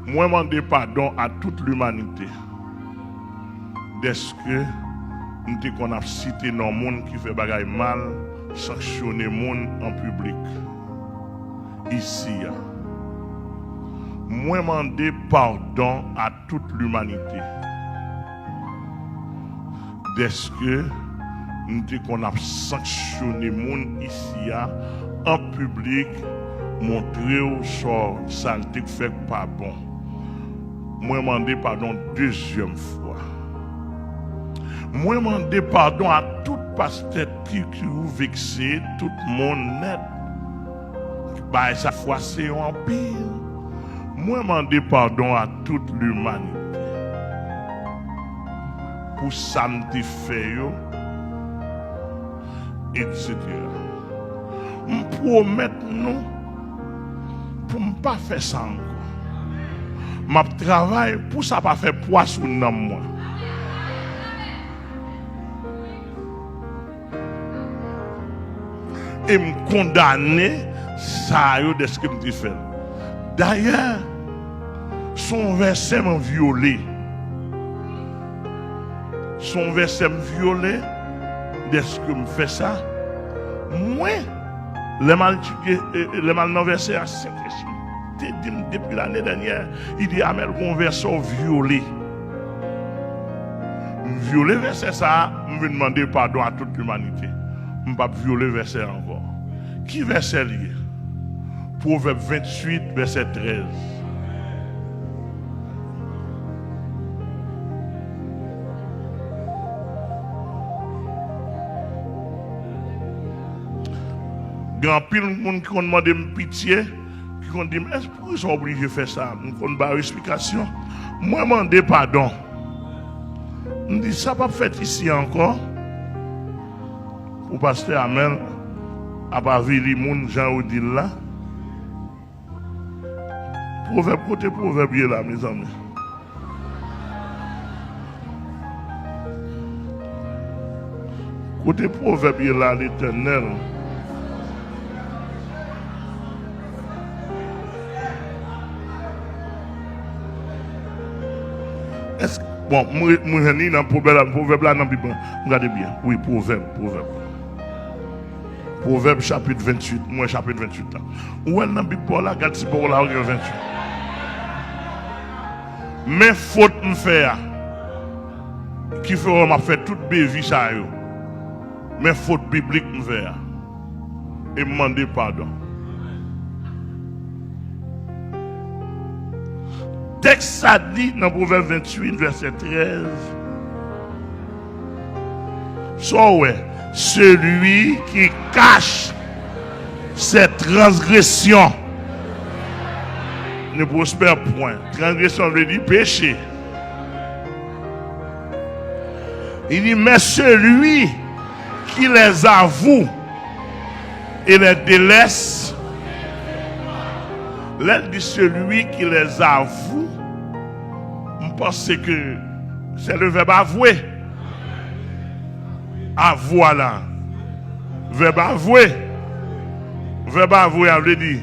Moi, demande pardon à toute l'humanité. Est-ce que nous qu'on a cité dans le monde qui fait bagaille mal, sanctionner le monde en public? Ici, moi, demande pardon à toute l'humanité. Est-ce que nous qu'on a sanctionné le monde ici en public, montrer au sort ça ne fait pas bon? Moi, demande pardon deuxième fois. Moi, demande pardon à tout pasteur qui vous vexé, tout le monde net. Bah, sa foi, c'est un pire. Moi, demande pardon à toute l'humanité. Pour ça, me fait, etc. Je promets nous, pour ne pas faire ça encore. Je travaille pour ça pas faire poids sur moi. Et me condamner ça de ce que me fait. D'ailleurs, son verset m'a violé. Son verset m'a violé de ce que me fait ça. Moi, le mal dans verset à 5 depuis l'année dernière, il dit Amel qu'on verset violé. Violer verset ça, me demander pardon à toute l'humanité. Je ne vais pas violer verset encore. Qui verset lié? Proverbe 28, verset 13. Grand pile de monde qui ont demandé pitié, qui ont dit est-ce que ils sont obligés de faire ça? Nous avons une explication. Moi, je demande pardon. Je dis ça pas fait ici encore. Pour pasteur Amel, à part Vili Moun, Jean Odile là. Proverbe, côté proverbe là, mes amis. Côté proverbe là, l'Éternel. Est-ce que, bon, moi, j'ai dans le proverbe là, dans la Bible, regardez bien. Oui, proverbe. Proverbe chapitre 28, moi chapitre 28 là. Où est dans la Bible là, regarde si pour là, 28. Mais faute me faire, qui fera m'a fait toute bévie ça yo. Mais faute biblique me faire. Et me demander pardon. Texte ça dit dans Proverbe 28, verset 13. So ouais, celui qui cache ses transgressions ne prospère point. Transgression veut dire péché. Il dit, mais celui qui les avoue et les délaisse, là, il dit celui qui les avoue, je pense que c'est le verbe avouer. Avouer là. Verbe avouer. Verbe avouer, ça veut dire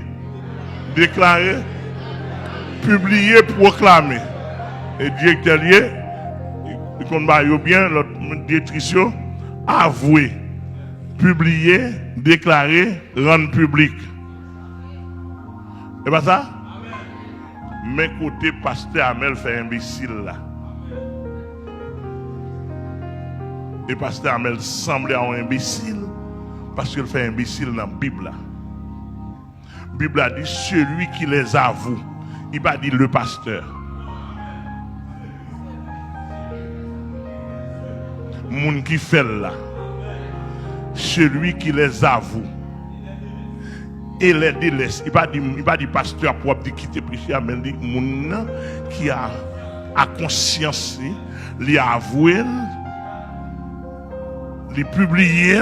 déclarer, publier, proclamer. Et directeur lié, il compte bien l'autre directrice, avouer, publier, déclarer, rendre public. Et pas ça? Mais côté pasteur Amel fait imbécile là. Et pasteur Amel semblait un imbécile parce qu'il fait imbécile dans la Bible. La Bible a dit celui qui les avoue. Il va dire le pasteur. Moun qui fait là. Celui qui les avoue. Et les délaisse. Il va dire pasteur propre qui quitte péché, mais il dit moun qui a conscience, il a avoué, il a publié,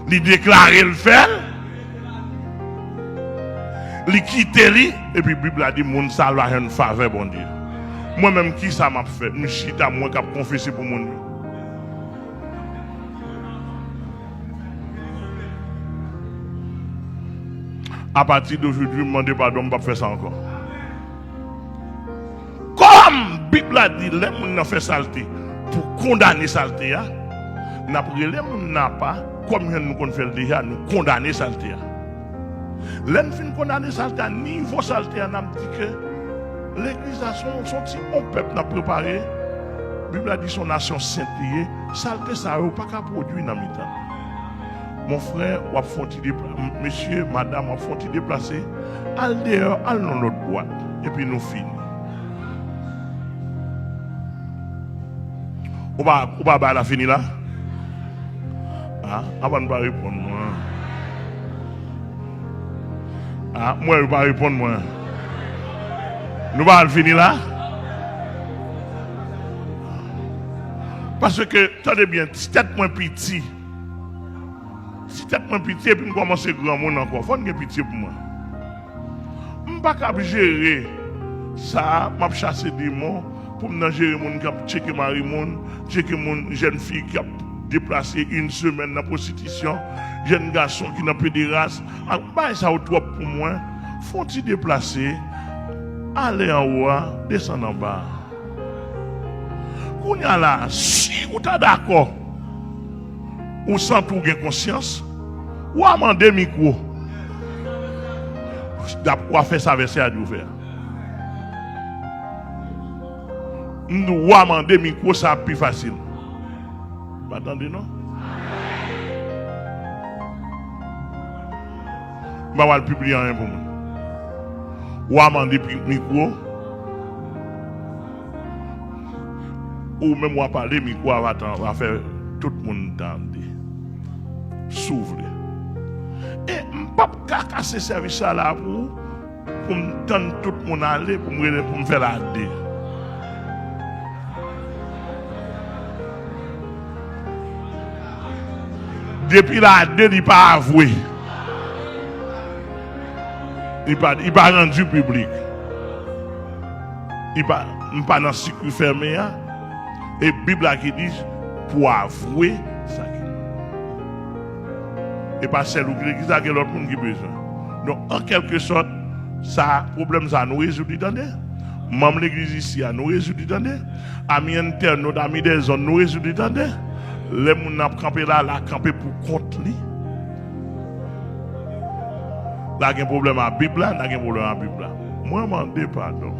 il a déclaré le fait, il a quitté, et puis la Bible a dit moun ça va une faveur, bon Dieu. Moi-même, qui ça m'a fait? Je suis à moi qui a confessé pour mon Dieu. À partir d'aujourd'hui, je me demande pardon, je ne vais pas faire ça encore. Bible a dit, les gens fait saleté pour condamner saleté. N'a pas les gens n'a pas, comme nous qu'on fait déjà, nous condamner saleté. Les gens fin condamner saleté à niveau saleté, on a dit que l'église a son peuple n'a préparé. La Bible a dit son nation sainte, saleté ça n'a pas qu'à produire dans le temps. Mon frère, monsieur, madame, on faut déplacer, al dehors, al dans l'autre boîte, et puis nous finissons. On va la finir là? Ah, avant de répondre, moi. Ah, moi, je ne vais pas répondre, moi. Nous allons finir là? Parce que, tenez bien, si tête moins petit, et puis commencer grand monde encore, il faut que pitié pour moi. Je ne peux pas gérer ça, je vais chasser des mots pour me gérer les gens qui ont checké Marie, checké les jeunes filles qui ont déplacé une semaine dans la prostitution, jeunes garçons qui n'ont pas de race. Ça au trop pour moi. Faut-ils déplacer, aller en haut, descendre en bas. Quand on là, si vous êtes d'accord, ou sans tout gain conscience, ou amender micro. Ou faire ça verset à ouvert. Nous amender micro, ça plus facile. Vous attendez, non? Je vais publier un pour moi. Ou amender micro. Ou même ou parler micro va faire tout le monde entendre. S'ouvre. Et je ne peux pas casser ce service là pour me tendre tout le monde aller pour me faire la dé. Depuis la dé, il n'est pas avoué. Il n'est pas rendu public. Il n'est pas dans le circuit fermé. Et la Bible qui dit pour avouer ça. Et pas celle où l'église a l'autre monde qui a besoin. Donc, en quelque sorte, ça, problème, ça nous résout, attendez. Même l'église ici, nous résout, attendez. Amis internes, nos amis des zones, nous résout, attendez. Les gens qui ont campé là, campé pour contre lui. Là, il y a un problème à la Bible, là, il y a un problème à la Bible. Moi, je m'en dis pardon.